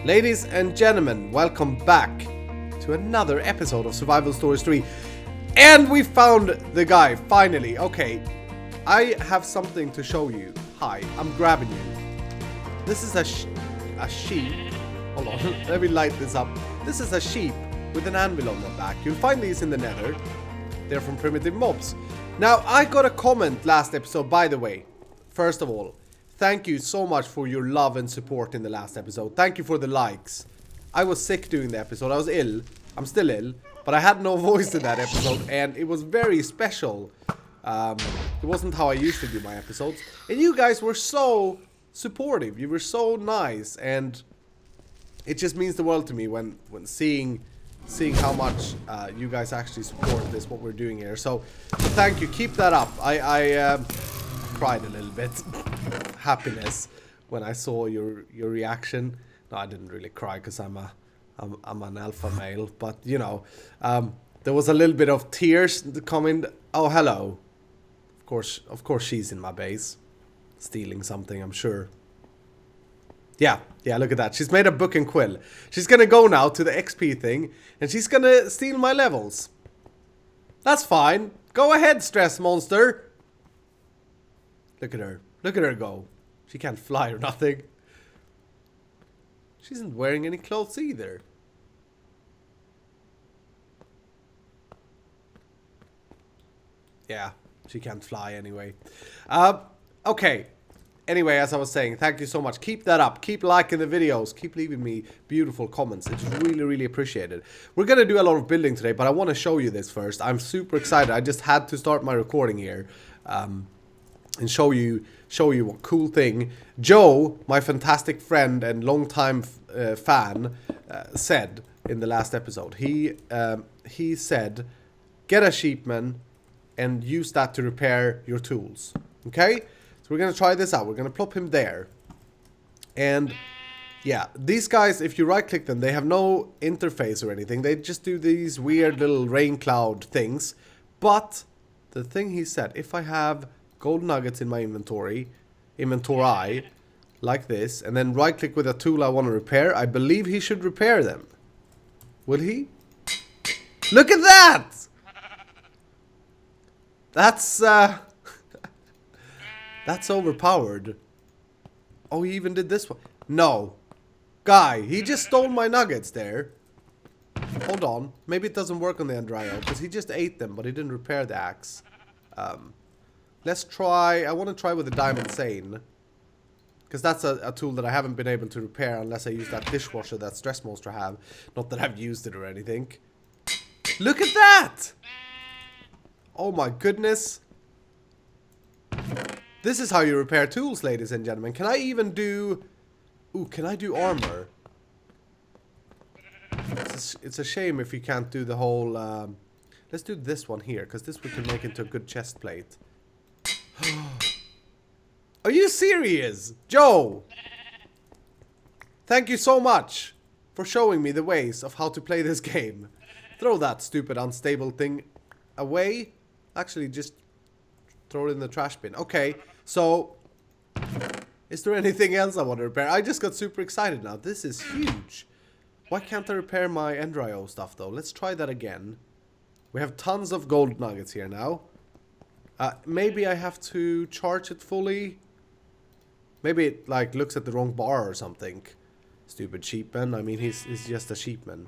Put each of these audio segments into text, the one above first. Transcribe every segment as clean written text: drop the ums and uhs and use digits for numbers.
Ladies and gentlemen, welcome back to another episode of Survival Stories 3. And we found the guy, finally. Okay, I have something to show you. Hi, I'm grabbing you. This is a sheep. Hold on, let me light this up. This is a sheep with an anvil on the back. You'll find these in the nether. They're from primitive mobs. Now, I got a comment last episode, by the way. First of all, thank you so much for your love and support in the last episode. Thank you for the likes. I was sick doing the episode. I was ill. I'm still ill. But I had no voice in that episode. And it was very special. It wasn't how I used to do my episodes. And you guys were so supportive. You were so nice. And it just means the world to me when seeing how much you guys actually support this, what we're doing here. So thank you. Keep that up. I cried a little bit. Happiness when I saw your reaction. No, I didn't really cry because I'm an alpha male, but you know, there was a little bit of tears coming. Oh, hello. Of course she's in my base, stealing something, I'm sure. Yeah, look at that. She's made a book and quill. She's gonna go now to the XP thing, and she's gonna steal my levels. That's fine. Go ahead, stress monster. Look at her. Look at her go. She can't fly or nothing. She isn't wearing any clothes either. Yeah, she can't fly anyway. Okay. Anyway, as I was saying, thank you so much. Keep that up. Keep liking the videos. Keep leaving me beautiful comments. It's really, really appreciated. We're going to do a lot of building today, but I want to show you this first. I'm super excited. I just had to start my recording here. And show you what cool thing Joe, my fantastic friend and longtime fan, said in the last episode. He said, get a sheepman and use that to repair your tools. Okay, so we're gonna try this out. We're gonna plop him there, and yeah, these guys, if you right click them, they have no interface or anything. They just do these weird little rain cloud things. But the thing he said, if I have gold nuggets in my inventory, like this, and then right click with a tool I want to repair, I believe he should repair them. Will he? Look at that! That's that's overpowered. Oh, he even did this one. No. Guy, he just stole my nuggets there. Hold on. Maybe it doesn't work on the EnderIO, because he just ate them, but he didn't repair the axe. Let's try, I want to try with the diamond seine. Because that's a tool that I haven't been able to repair unless I use that dishwasher that Stress Monster have. Not that I've used it or anything. Look at that! Oh my goodness. This is how you repair tools, ladies and gentlemen. Can I even do... Ooh, can I do armor? It's a shame if you can't do the whole... Let's do this one here, because this we can make into a good chest plate. Are you serious? Joe! Thank you so much for showing me the ways of how to play this game. Throw that stupid unstable thing away. Actually, just throw it in the trash bin. Okay, so... Is there anything else I want to repair? I just got super excited now. This is huge. Why can't I repair my EnderIO stuff, though? Let's try that again. We have tons of gold nuggets here now. Maybe I have to charge it fully. Maybe it like looks at the wrong bar or something. Stupid sheepman. I mean, he's just a sheepman.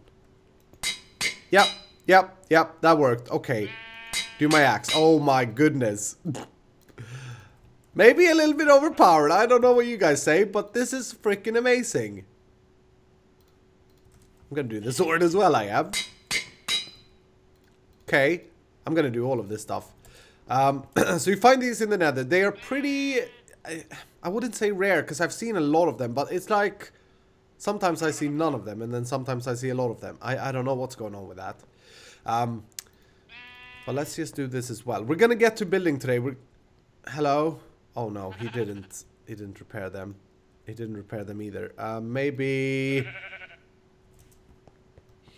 Yep. That worked. Okay. Do my axe. Oh my goodness. Maybe a little bit overpowered. I don't know what you guys say, but this is freaking amazing. I'm gonna do the sword as well, I am. Okay. I'm gonna do all of this stuff. So you find these in the nether. They are pretty... I wouldn't say rare, because I've seen a lot of them, but it's like... Sometimes I see none of them, and then sometimes I see a lot of them. I don't know what's going on with that. But let's just do this as well. We're gonna get to building today. Hello? Oh no, he didn't. He didn't repair them. He didn't repair them either. Maybe...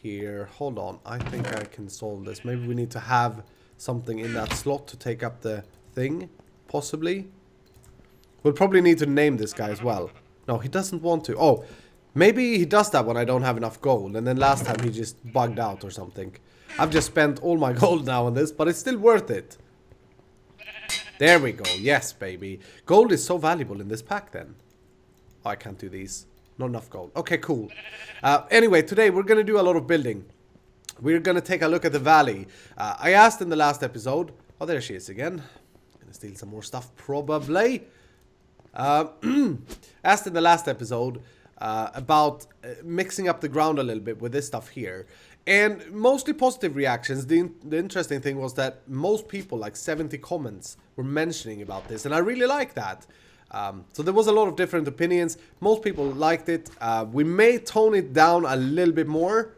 Here. Hold on. I think I can solve this. Maybe we need to have... something in that slot to take up the thing, possibly. We'll probably need to name this guy as well. No, he doesn't want to. Oh, Maybe he does that when I don't have enough gold, and then last time he just bugged out or something. I've just spent all my gold now on this, but it's still worth it. There we go. Yes, baby. Gold is so valuable in this pack then. Oh, I can't do these. Not enough gold. Okay, cool. Anyway, today we're going to do a lot of building. We're going to take a look at the valley. I asked in the last episode... Oh, there she is again. Gonna steal some more stuff, probably. Asked in the last episode about mixing up the ground a little bit with this stuff here. And mostly positive reactions. The interesting thing was that most people, like 70 comments, were mentioning about this. And I really like that. So there was a lot of different opinions. Most people liked it. We may tone it down a little bit more.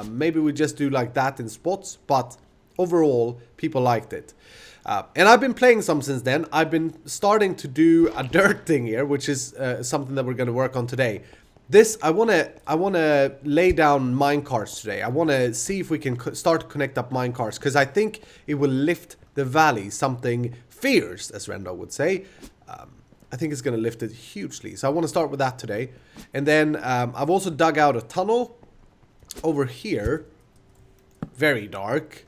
Maybe we just do like that in spots. But overall, people liked it. And I've been playing some since then. I've been starting to do a dirt thing here, which is something that we're going to work on today. This, I wanna lay down minecarts today. I wanna see if we can start to connect up minecarts, because I think it will lift the valley something fierce, as Rendo would say. I think it's gonna lift it hugely. So I want to start with that today. And then I've also dug out a tunnel over here. Very dark.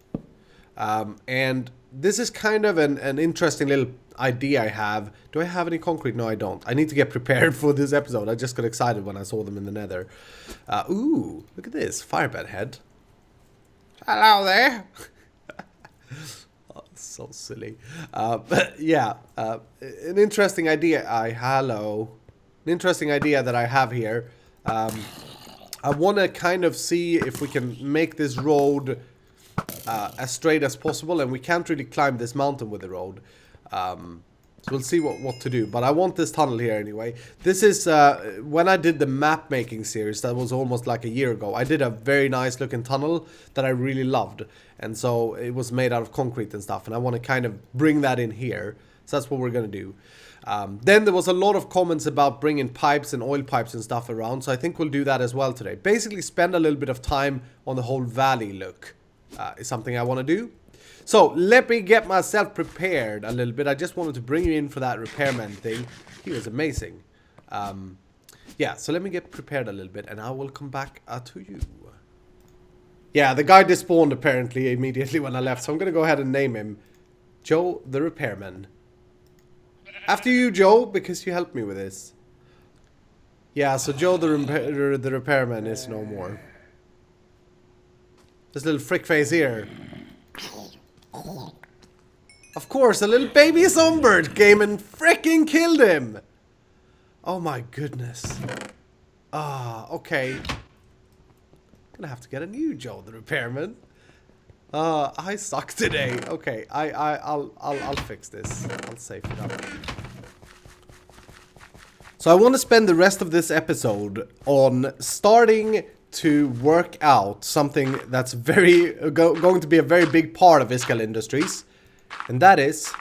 And this is kind of an interesting little idea I have. Do I have any concrete? No, I don't. I need to get prepared for this episode. I just got excited when I saw them in the nether. Ooh, look at this. Firebed head. Hello there. Oh, so silly. But yeah, an interesting idea. An interesting idea that I have here. I want to kind of see if we can make this road as straight as possible, and we can't really climb this mountain with the road. So we'll see what to do, but I want this tunnel here anyway. This is when I did the map making series, that was almost like a year ago. I did a very nice looking tunnel that I really loved, and so it was made out of concrete and stuff, and I want to kind of bring that in here. So that's what we're gonna do. Then there was a lot of comments about bringing pipes and oil pipes and stuff around, so I think we'll do that as well today. Basically spend a little bit of time on the whole valley look is something I want to do. So let me get myself prepared a little bit. I just wanted to bring you in for that repairman thing. He was amazing. Yeah, so let me get prepared a little bit and I will come back to you. Yeah, the guy despawned apparently immediately when I left, so I'm going to go ahead and name him Joe the Repairman. After you, Joe, because you helped me with this. Yeah, so Joe the Repairman is no more. This little frick face here. Of course, a little baby songbird came and fricking killed him. Oh my goodness. Ah, okay. Gonna have to get a new Joe the Repairman. I suck today. Okay, I'll fix this. I'll save it up. So I want to spend the rest of this episode on starting to work out something that's going to be a very big part of Iskall Industries, and that is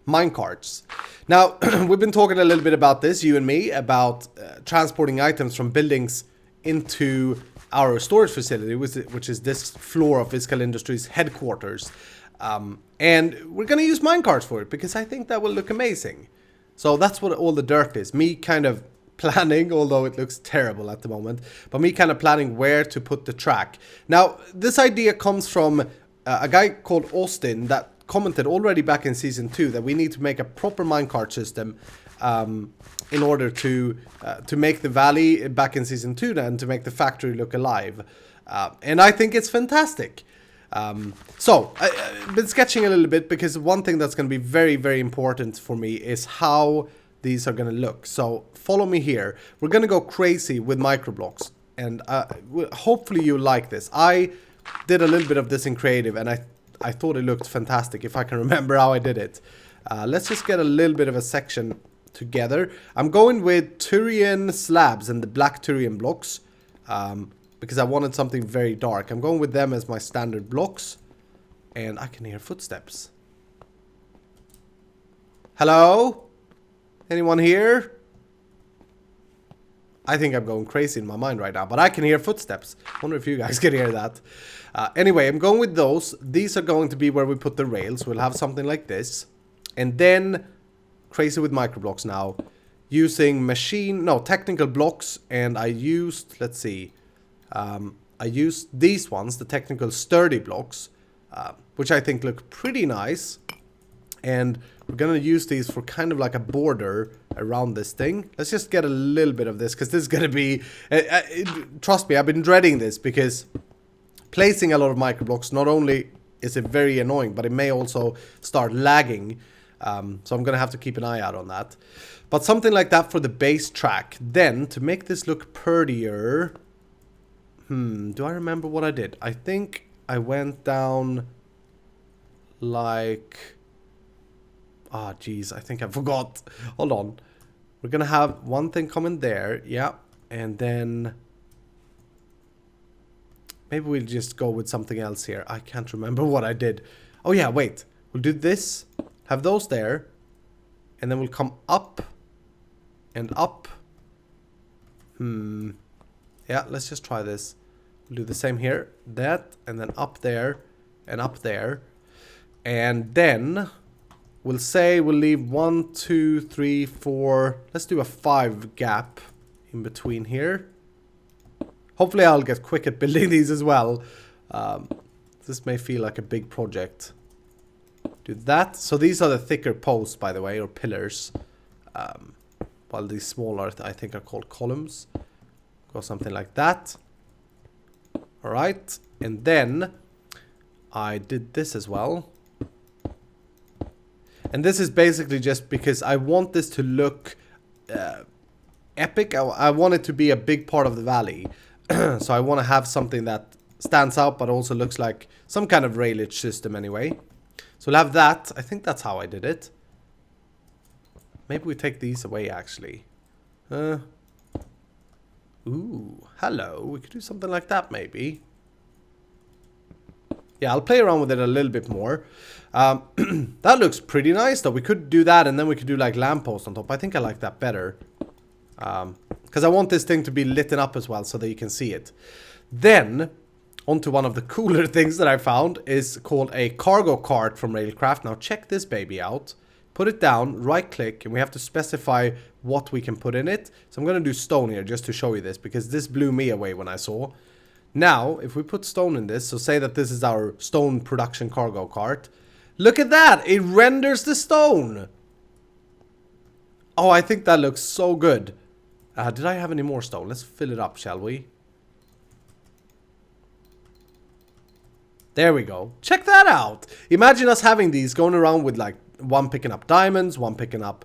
minecarts. Now, we've been talking a little bit about this, you and me, about transporting items from buildings into our storage facility, which is this floor of Iskall Industries headquarters. And we're going to use minecarts for it, because I think that will look amazing. So that's what all the dirt is. Me kind of planning, although it looks terrible at the moment, but me kind of planning where to put the track. Now, this idea comes from a guy called Austin that commented already back in season 2 that we need to make a proper minecart system in order to make the valley back in season 2 then, to make the factory look alive. And I think it's fantastic. So, I've been sketching a little bit, because one thing that's going to be very, very important for me is how these are going to look. So follow me here. We're going to go crazy with microblocks, and hopefully you like this. I did a little bit of this in creative, and I thought it looked fantastic, if I can remember how I did it. Let's just get a little bit of a section together. I'm going with Turian slabs and the black Turian blocks, because I wanted something very dark. I'm going with them as my standard blocks, and I can hear footsteps. Hello? Anyone here? I think I'm going crazy in my mind right now, but I can hear footsteps. Wonder if you guys can hear that. Anyway, I'm going with those. These are going to be where we put the rails. We'll have something like this. And then, crazy with microblocks now. using technical blocks, and I used, let's see, I used these ones, the technical sturdy blocks, which I think look pretty nice. And we're gonna use these for kind of like a border around this thing. Let's just get a little bit of this, because this is gonna be... trust me, I've been dreading this, because placing a lot of micro blocks, not only is it very annoying, but it may also start lagging. So I'm gonna have to keep an eye out on that. But something like that for the base track. Then, to make this look prettier... do I remember what I did? I think I went down... like... ah, geez, I think I forgot. Hold on. We're gonna have one thing coming there, yeah. And then... maybe we'll just go with something else here. I can't remember what I did. Oh yeah, wait. We'll do this. Have those there. And then we'll come up. And up. Yeah, let's just try this. We'll do the same here. That. And then up there. And up there. And then... we'll say we'll leave 1, 2, 3, 4. Let's do a 5 gap in between here. Hopefully I'll get quick at building these as well. This may feel like a big project. Do that. So these are the thicker posts, by the way, or pillars. While these smaller, I think, are called columns. Go something like that. Alright. And then I did this as well. And this is basically just because I want this to look epic. I want it to be a big part of the valley. So I want to have something that stands out but also looks like some kind of railage system anyway. So we'll have that. I think that's how I did it. Maybe we take these away actually. Ooh, hello. We could do something like that maybe. Yeah, I'll play around with it a little bit more. That looks pretty nice though. We could do that and then we could do like lampposts on top. I think I like that better. Because I want this thing to be lit up as well so that you can see it. Then, onto one of the cooler things that I found is called a cargo cart from Railcraft. Now check this baby out. Put it down, right click, and we have to specify what we can put in it. So I'm going to do stone here just to show you this because this blew me away when I saw. Now, if we put stone in this, so say that this is our stone production cargo cart. Look at that! It renders the stone! Oh, I think that looks so good. Did I have any more stone? Let's fill it up, shall we? There we go. Check that out! Imagine us having these going around with like one picking up diamonds, one picking up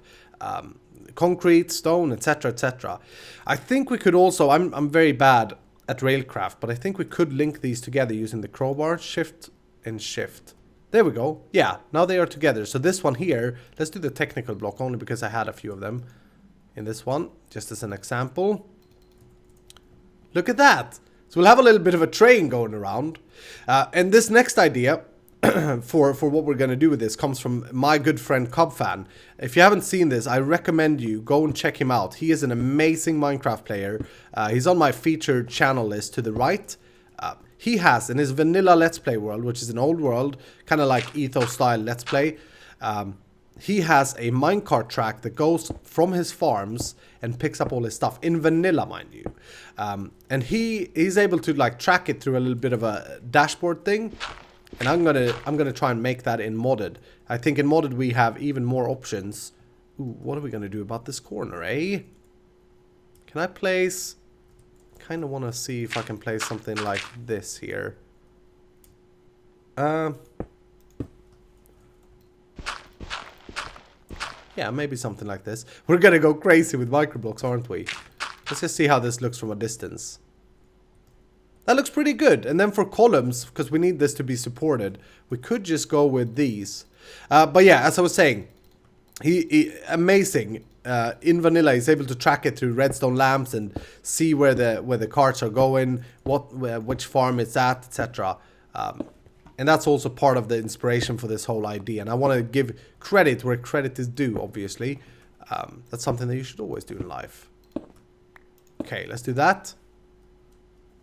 concrete, stone, etc, etc. I think we could also... I'm very bad at Railcraft, but I think we could link these together using the crowbar, shift and shift. There we go. Yeah, now they are together. So this one here, let's do the technical block only because I had a few of them in this one, just as an example. Look at that. So we'll have a little bit of a train going around. And this next idea for what we're going to do with this comes from my good friend Cubfan. If you haven't seen this, I recommend you go and check him out. He is an amazing Minecraft player. He's on my featured channel list to the right. He has, in his vanilla Let's Play world, which is an old world, kind of like Ethos style Let's Play, he has a minecart track that goes from his farms and picks up all his stuff in vanilla, mind you. And he's able to like track it through a little bit of a dashboard thing. And I'm gonna try and make that in modded. I think in modded we have even more options. Ooh, what are we gonna do about this corner, eh? Can I place? Kind of want to see if I can place something like this here. Yeah, maybe something like this. We're gonna go crazy with microblocks, aren't we? Let's just see how this looks from a distance. That looks pretty good. And then for columns, because we need this to be supported, we could just go with these. But yeah, as I was saying, he amazing. In vanilla, he's able to track it through redstone lamps and see where the carts are going, which farm it's at, etc. And that's also part of the inspiration for this whole idea. And I want to give credit where credit is due, obviously. That's something that you should always do in life. Okay, let's do that.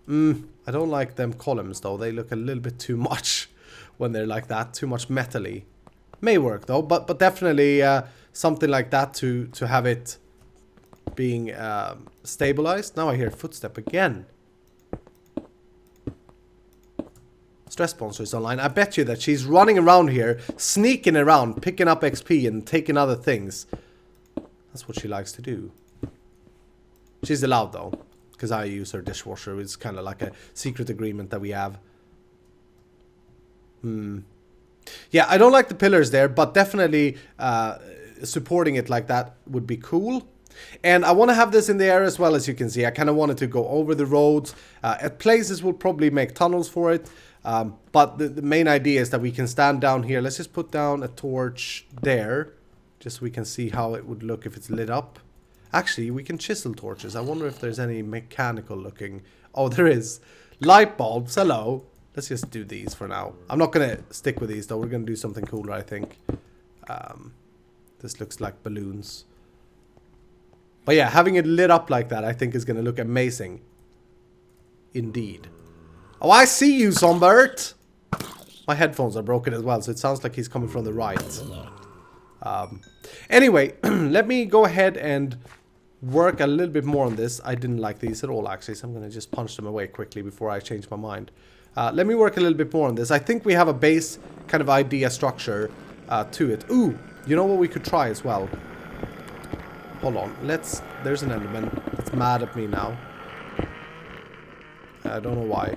I don't like them columns though. They look a little bit too much when they're like that. Too much metal-y. May work though, but definitely something like that to have it being stabilized. Now I hear footstep again. Stress Sponsor is online. I bet you that she's running around here, sneaking around, picking up XP and taking other things. That's what she likes to do. She's allowed though, because I use her dishwasher. It's kind of like a secret agreement that we have. Yeah, I don't like the pillars there, but definitely supporting it like that would be cool. And I want to have this in the air as well, as you can see. I kind of wanted to go over the roads. At places we'll probably make tunnels for it. But the main idea is that we can stand down here. Let's just put down a torch there, just so we can see how it would look if it's lit up. Actually, we can chisel torches. I wonder if there's any mechanical looking. Oh, there is. Light bulbs, hello. Let's just do these for now. I'm not going to stick with these though. We're going to do something cooler, I think. This looks like balloons. But yeah, having it lit up like that, I think is going to look amazing. Indeed. Oh, I see you, Sombert! My headphones are broken as well, so it sounds like he's coming from the right. Anyway, let me go ahead and work a little bit more on this. I didn't like these at all, actually, so I'm going to just punch them away quickly before I change my mind. Let me work a little bit more on this. I think we have a base kind of idea structure to it. Ooh, you know what we could try as well? Hold on, there's an Enderman that's mad at me now. I don't know why.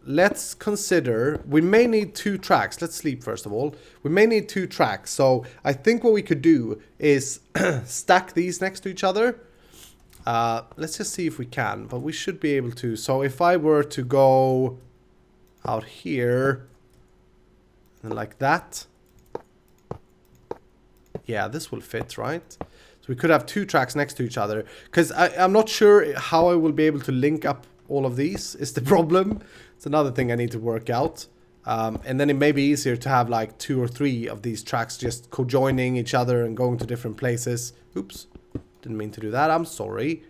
Let's consider, we may need 2 tracks. Let's sleep first of all. We may need 2 tracks. So I think what we could do is stack these next to each other. Let's just see if we can, but we should be able to. So if I were to go out here and like that. Yeah, this will fit, right? So we could have 2 tracks next to each other. Because I'm not sure how I will be able to link up all of these is the problem. It's another thing I need to work out. And then it may be easier to have like 2 or 3 of these tracks just co-joining each other and going to different places. Oops. Didn't mean to do that. I'm sorry.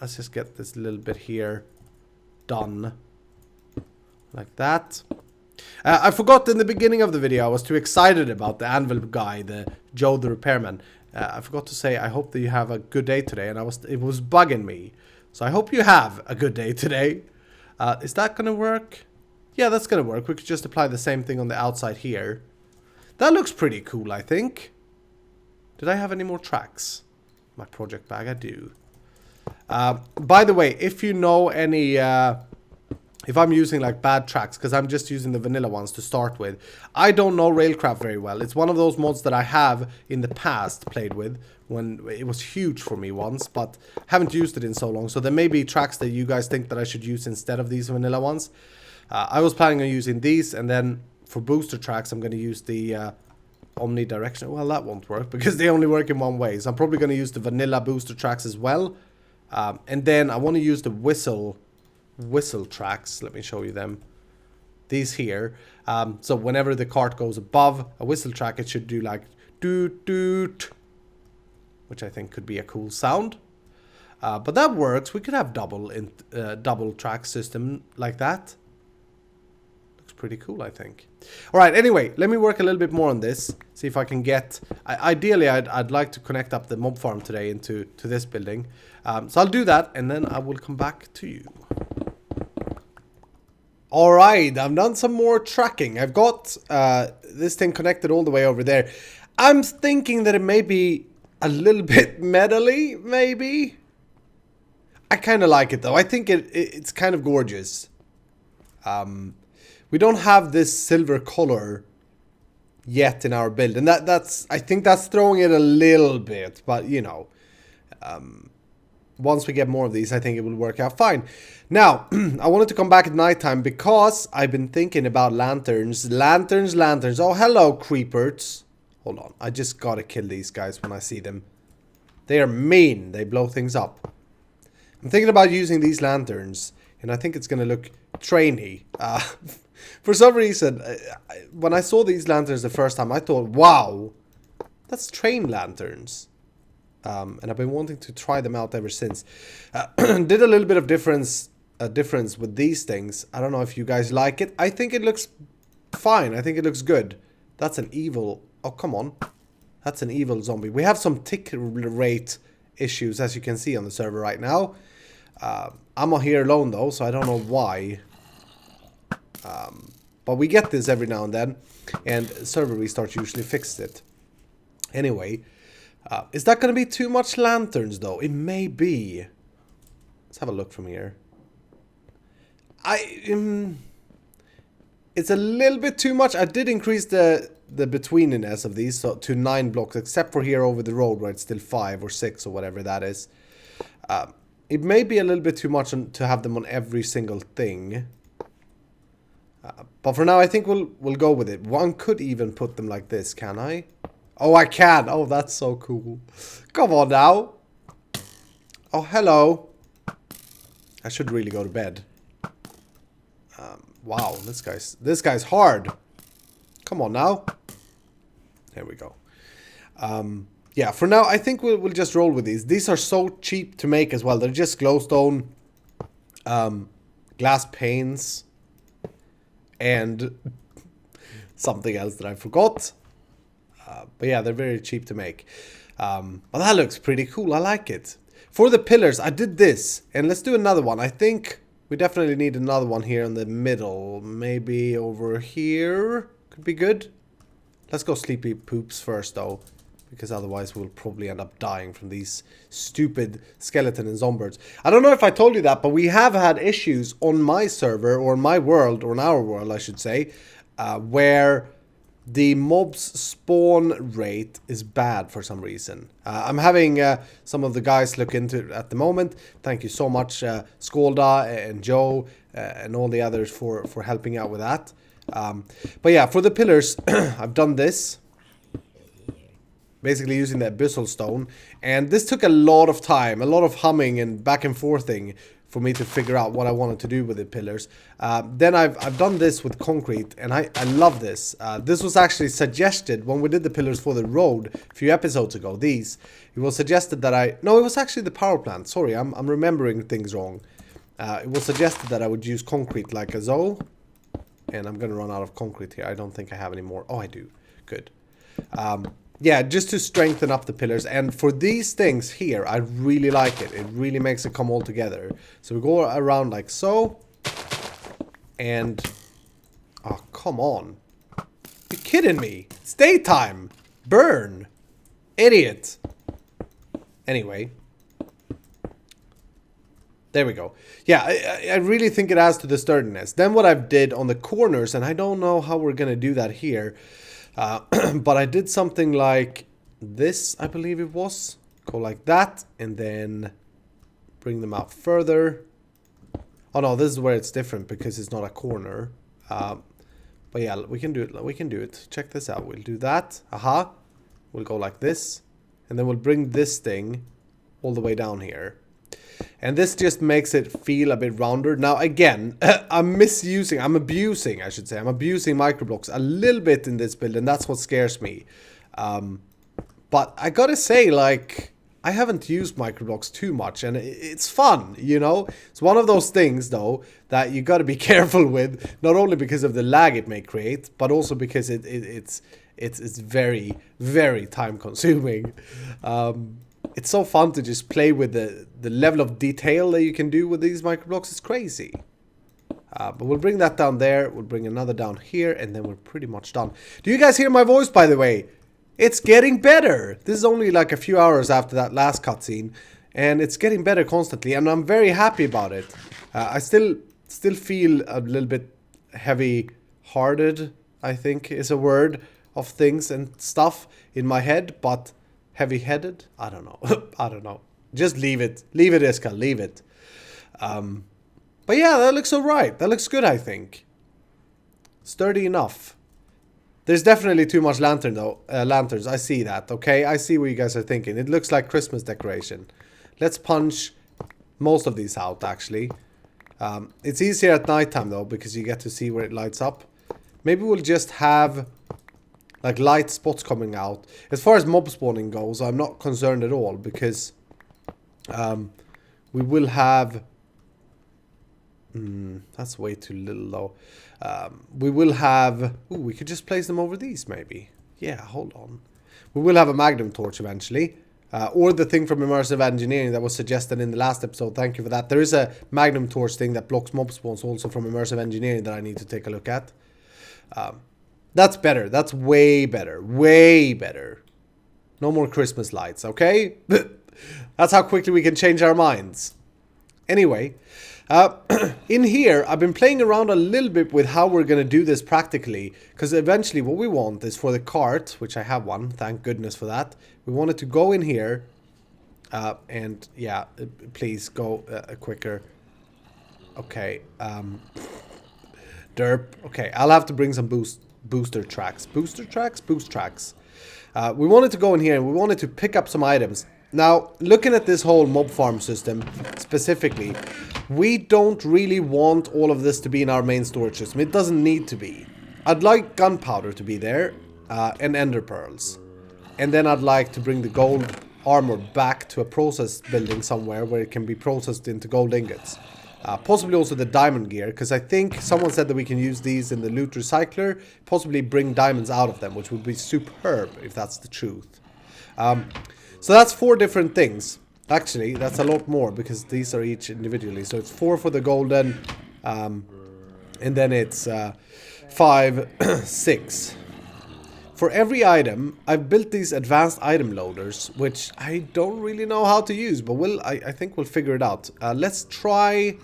Let's just get this little bit here done. Like that. I forgot in the beginning of the video, I was too excited about the Anvil guy, the Joe the repairman. I forgot to say, I hope that you have a good day today, and it was bugging me. So I hope you have a good day today. Is that gonna work? Yeah, that's gonna work. We could just apply the same thing on the outside here. That looks pretty cool, I think. Did I have any more tracks? My project bag, I do. By the way, if you know any... if I'm using like bad tracks, because I'm just using the vanilla ones to start with. I don't know Railcraft very well. It's one of those mods that I have in the past played with when it was huge for me once, but haven't used it in so long. So there may be tracks that you guys think that I should use instead of these vanilla ones. I was planning on using these, and then for booster tracks I'm going to use the omnidirectional. Well, that won't work because they only work in one way. So I'm probably going to use the vanilla booster tracks as well. And then I want to use the whistle tracks. Let me show you them. These here. So whenever the cart goes above a whistle track, it should do like doot doot, which I think could be a cool sound. But that works. We could have double track system like that. Looks pretty cool, I think. All right. Anyway, let me work a little bit more on this. See if I can get. Ideally, I'd like to connect up the mob farm today into this building. So I'll do that, and then I will come back to you. Alright, I've done some more tracking. I've got this thing connected all the way over there. I'm thinking that it may be a little bit metally, maybe. I kind of like it though. I think it's kind of gorgeous. We don't have this silver color yet in our build. And I think that's throwing it a little bit. But, you know, once we get more of these, I think it will work out fine. Now, I wanted to come back at nighttime because I've been thinking about lanterns. Lanterns. Oh, hello, creepers. Hold on. I just gotta kill these guys when I see them. They are mean. They blow things up. I'm thinking about using these lanterns, and I think it's gonna look trainy. For some reason, when I saw these lanterns the first time, I thought, wow, that's train lanterns. And I've been wanting to try them out ever since. Did a little bit of difference with these things. I don't know if you guys like it. I think it looks fine. I think it looks good. That's an evil... Oh, come on. That's an evil zombie. We have some tick rate issues, as you can see on the server right now. I'm not here alone though, so I don't know why. But we get this every now and then, and server restart usually fixes it. Anyway, is that going to be too much lanterns though? It may be. Let's have a look from here. It's a little bit too much. I did increase the betweeniness of these to 9 blocks, except for here over the road where it's still 5 or 6 or whatever that is. It may be a little bit too much to have them on every single thing. But for now, I think we'll go with it. One could even put them like this, can I? Oh, I can. Oh, that's so cool. Come on now. Oh, hello. I should really go to bed. Wow, this guy's hard. Come on now. There we go. Yeah, for now, I think we'll just roll with these. These are so cheap to make as well. They're just glowstone, glass panes, and something else that I forgot. But yeah, they're very cheap to make. But that looks pretty cool. I like it. For the pillars, I did this. And let's do another one. I think we definitely need another one here in the middle. Maybe over here. Could be good. Let's go sleepy poops first, though. Because otherwise we'll probably end up dying from these stupid skeleton and zombies. I don't know if I told you that, but we have had issues on my server, or my world, or in our world, I should say, where the mobs spawn rate is bad for some reason. I'm having some of the guys look into it at the moment. Thank you so much, Scalda and Joe and all the others for helping out with that. But yeah, for the pillars, I've done this. Basically using the abyssal stone. And this took a lot of time, a lot of humming and back and forthing for me to figure out what I wanted to do with the pillars. Then I've done this with concrete, and I love this. This was actually suggested when we did the pillars for the road a few episodes ago. It was suggested that no, it was actually the power plant. Sorry, I'm remembering things wrong. It was suggested that I would use concrete like a zo. And I'm going to run out of concrete here. I don't think I have any more. Oh, I do. Good. Yeah, just to strengthen up the pillars. And for these things here, I really like it. It really makes it come all together. So we go around like so. And... oh, come on. You're kidding me. It's daytime. Burn. Idiot. Anyway. There we go. Yeah, I really think it adds to the sturdiness. Then what I've did on the corners, and I don't know how we're going to do that here. But I did something like this, I believe it was. Go like that, and then bring them out further. Oh no, this is where it's different because it's not a corner. But yeah, we can do it. We can do it. Check this out. We'll do that. Aha. We'll go like this, and then we'll bring this thing all the way down here. And this just makes it feel a bit rounder. Now again, I'm abusing microblocks a little bit in this build, and that's what scares me. But I gotta say, like, I haven't used microblocks too much, and it's fun, you know? It's one of those things, though, that you gotta be careful with, not only because of the lag it may create, but also because it's very, very time consuming. It's so fun to just play with the level of detail that you can do with these microblocks. It's crazy. But we'll bring that down there. We'll bring another down here. And then we're pretty much done. Do you guys hear my voice, by the way? It's getting better. This is only like a few hours after that last cutscene. And it's getting better constantly. And I'm very happy about it. I still feel a little bit heavy-hearted, I think is a word, of things and stuff in my head. But... heavy-headed? I don't know. I don't know. Just leave it. Leave it, Iska. Leave it. But yeah, that looks alright. That looks good, I think. Sturdy enough. There's definitely too much lantern, though. Lanterns. I see that, okay? I see what you guys are thinking. It looks like Christmas decoration. Let's punch most of these out, actually. It's easier at nighttime, though, because you get to see where it lights up. Maybe we'll just have... like light spots coming out. As far as mob spawning goes, I'm not concerned at all because we will have... that's way too little though. We will have... ooh, we could just place them over these maybe. Yeah, hold on. We will have a magnum torch eventually. Or the thing from immersive engineering that was suggested in the last episode. Thank you for that. There is a magnum torch thing that blocks mob spawns also from immersive engineering that I need to take a look at. That's better. That's way better. Way better. No more Christmas lights, okay? That's how quickly we can change our minds. Anyway, in here, I've been playing around a little bit with how we're going to do this practically. Because eventually what we want is for the cart, which I have one, thank goodness for that. We want it to go in here. And yeah, please go quicker. Okay. Derp. Okay, I'll have to bring some booster tracks. Booster tracks? Boost tracks. We wanted to go in here and we wanted to pick up some items. Now, looking at this whole mob farm system specifically, we don't really want all of this to be in our main storage system. It doesn't need to be. I'd like gunpowder to be there, and ender pearls. And then I'd like to bring the gold armor back to a process building somewhere where it can be processed into gold ingots. Possibly also the diamond gear, because I think someone said that we can use these in the loot recycler, possibly bring diamonds out of them, which would be superb if that's the truth. So that's 4 different things. Actually, that's a lot more because these are each individually. So it's 4 for the golden, and then it's 5, 6. For every item, I've built these advanced item loaders, which I don't really know how to use, but I think we'll figure it out. Let's try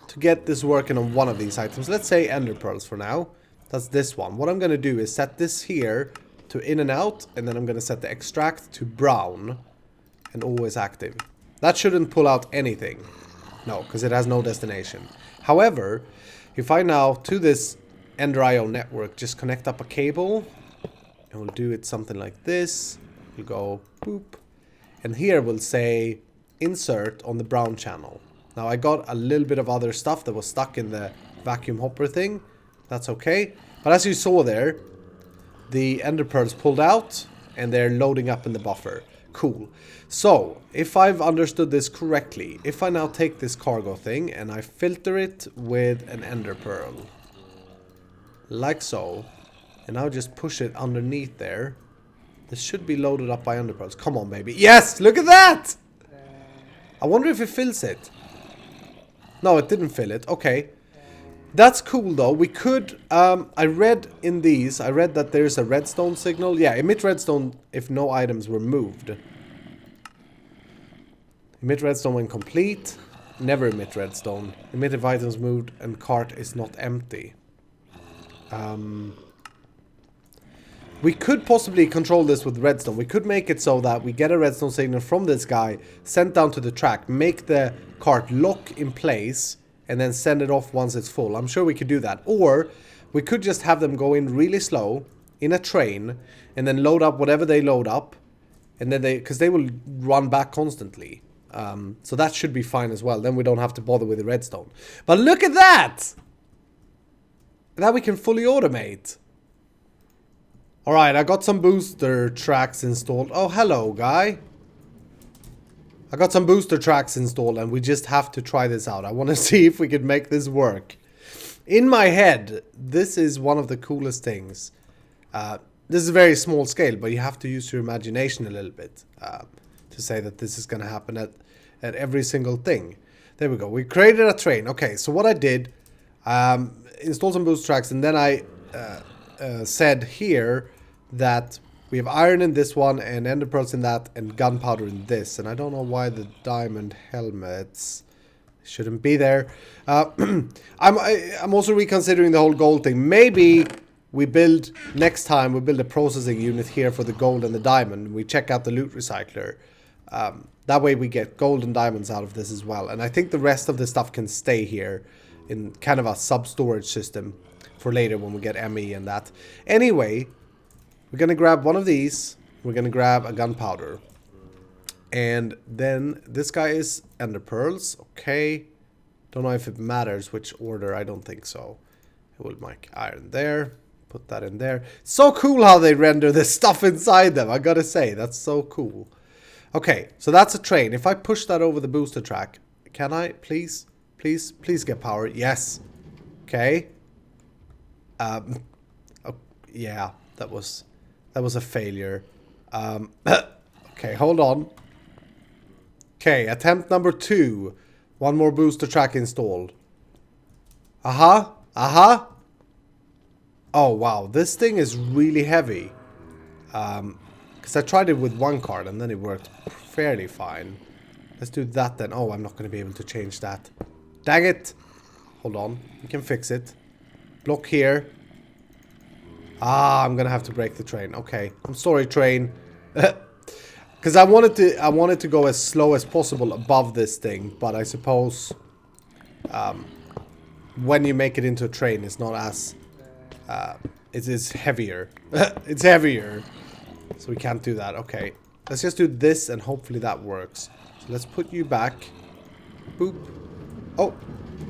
to get this working on one of these items. Let's say ender pearls for now. That's this one. What I'm going to do is set this here to in and out, and then I'm going to set the extract to brown and always active. That shouldn't pull out anything. No, because it has no destination. However, if I now, to this EnderIO network, just connect up a cable, and we'll do it something like this. We'll go boop. And here we'll say insert on the brown channel. Now I got a little bit of other stuff that was stuck in the vacuum hopper thing. That's okay. But as you saw there, the ender pearls pulled out and they're loading up in the buffer. Cool. So, if I've understood this correctly, if I now take this cargo thing and I filter it with an ender pearl, like so, and I'll just push it underneath there, this should be loaded up by ender pearls. Come on, baby. Yes! Look at that! I wonder if it fills it. No, it didn't fill it. Okay. That's cool though. We could, I read in these, I read that there's a redstone signal. Yeah, emit redstone if no items were moved. Emit redstone when complete. Never emit redstone. Emit if items moved and cart is not empty. We could possibly control this with redstone. We could make it so that we get a redstone signal from this guy, sent down to the track, make the cart lock in place, and then send it off once it's full. I'm sure we could do that. Or we could just have them go in really slow in a train and then load up whatever they load up. And then because they will run back constantly. So that should be fine as well. Then we don't have to bother with the redstone. But look at that! Now we can fully automate. Alright, I got some booster tracks installed. Oh, hello, guy. I got some booster tracks installed and we just have to try this out. I want to see if we can make this work. In my head, this is one of the coolest things. This is a very small scale, but you have to use your imagination a little bit to say that this is going to happen at every single thing. There we go. We created a train. Okay, so what I did, installed some booster tracks, and then I said here that we have iron in this one, and ender pearls in that, and gunpowder in this. And I don't know why the diamond helmets shouldn't be there. I'm also reconsidering the whole gold thing. Maybe we build, next time, we build a processing unit here for the gold and the diamond. We check out the loot recycler. That way we get gold and diamonds out of this as well. And I think the rest of the stuff can stay here in kind of a sub-storage system for later when we get ME and that. Anyway, we're going to grab one of these. We're going to grab a gunpowder. And then this guy is ender pearls. Okay. Don't know if it matters which order. I don't think so. It will make iron there. Put that in there. So cool how they render this stuff inside them. I gotta say, that's so cool. Okay, so that's a train. If I push that over the booster track, can I please get power? Yes. Okay. Oh, yeah, that was a failure. Okay, hold on. Okay, attempt number 2. One more booster track installed. Uh-huh. Uh-huh. Oh, wow. This thing is really heavy. Because I tried it with one card and then it worked fairly fine. Let's do that then. Oh, I'm not going to be able to change that. Dang it. Hold on. We can fix it. Block here. Ah, I'm going to have to break the train. Okay. I'm sorry, train. Because I wanted to go as slow as possible above this thing, but I suppose when you make it into a train, it's not as it is heavier. It's heavier, so we can't do that. Okay, let's just do this, and hopefully that works. So let's put you back. Boop. Oh,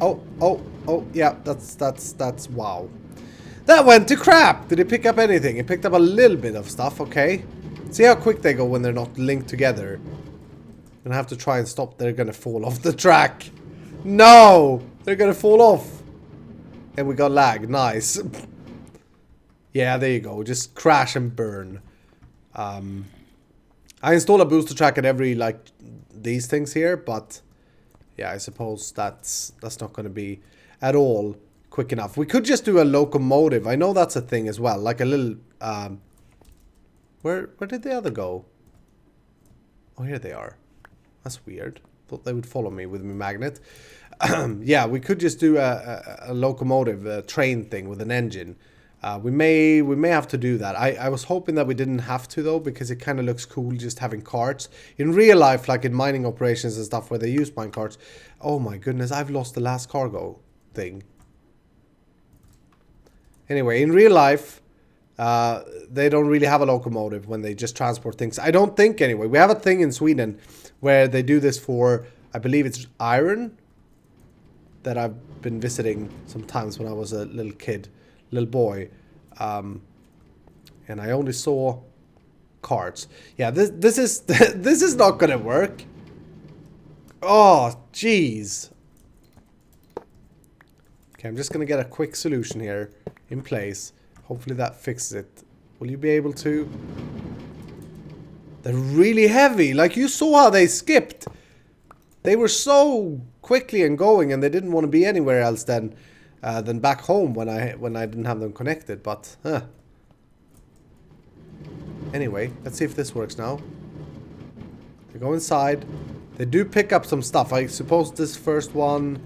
oh, oh, oh. Yeah, that's wow. That went to crap. Did it pick up anything? It picked up a little bit of stuff. Okay. See how quick they go when they're not linked together. I'm gonna have to try and stop. They're gonna fall off the track. No! They're gonna fall off. And we got lag. Nice. Yeah, there you go. Just crash and burn. I install a booster track at every, like, these things here. But, yeah, I suppose that's not gonna be at all quick enough. We could just do a locomotive. I know that's a thing as well. Like a little... Where did the other go? Oh, here they are. That's weird. Thought they would follow me with my magnet. Yeah, we could just do a locomotive, a train thing with an engine. We may have to do that. I was hoping that we didn't have to though, because it kind of looks cool just having carts. In real life, like in mining operations and stuff where they use minecarts. Oh my goodness, I've lost the last cargo thing. Anyway, in real life... they don't really have a locomotive when they just transport things. I don't think anyway. We have a thing in Sweden where they do this for, I believe it's iron, that I've been visiting sometimes when I was a little kid, little boy. And I only saw carts. Yeah, this is this is not gonna work. Oh, jeez. Okay, I'm just gonna get a quick solution here in place. Hopefully that fixes it. Will you be able to? They're really heavy. Like, you saw how they skipped. They were so quickly and going, and they didn't want to be anywhere else than back home when I didn't have them connected. But anyway, let's see if this works now. They go inside. They do pick up some stuff. I suppose this first one...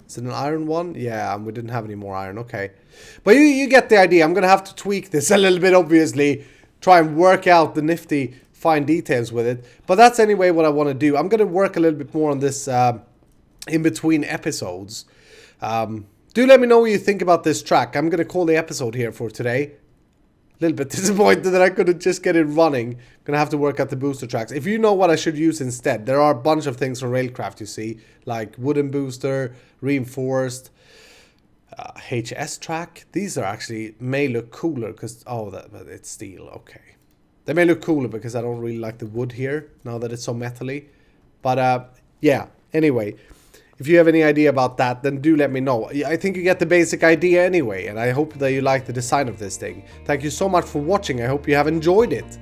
Is it an iron one? Yeah, and we didn't have any more iron. Okay. But you get the idea. I'm going to have to tweak this a little bit, obviously. Try and work out the nifty fine details with it. But that's anyway what I want to do. I'm going to work a little bit more on this in between episodes. Do let me know what you think about this track. I'm going to call the episode here for today. A little bit disappointed that I couldn't just get it running. I'm going to have to work out the booster tracks. If you know what I should use instead, there are a bunch of things from Railcraft you see. Like wooden booster, reinforced, HS track. These are actually, may look cooler because, oh, but it's steel. Okay. They may look cooler because I don't really like the wood here now that it's so metally. But yeah, anyway. If you have any idea about that, then do let me know. I think you get the basic idea anyway, and I hope that you like the design of this thing. Thank you so much for watching. I hope you have enjoyed it.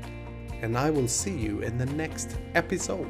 And I will see you in the next episode.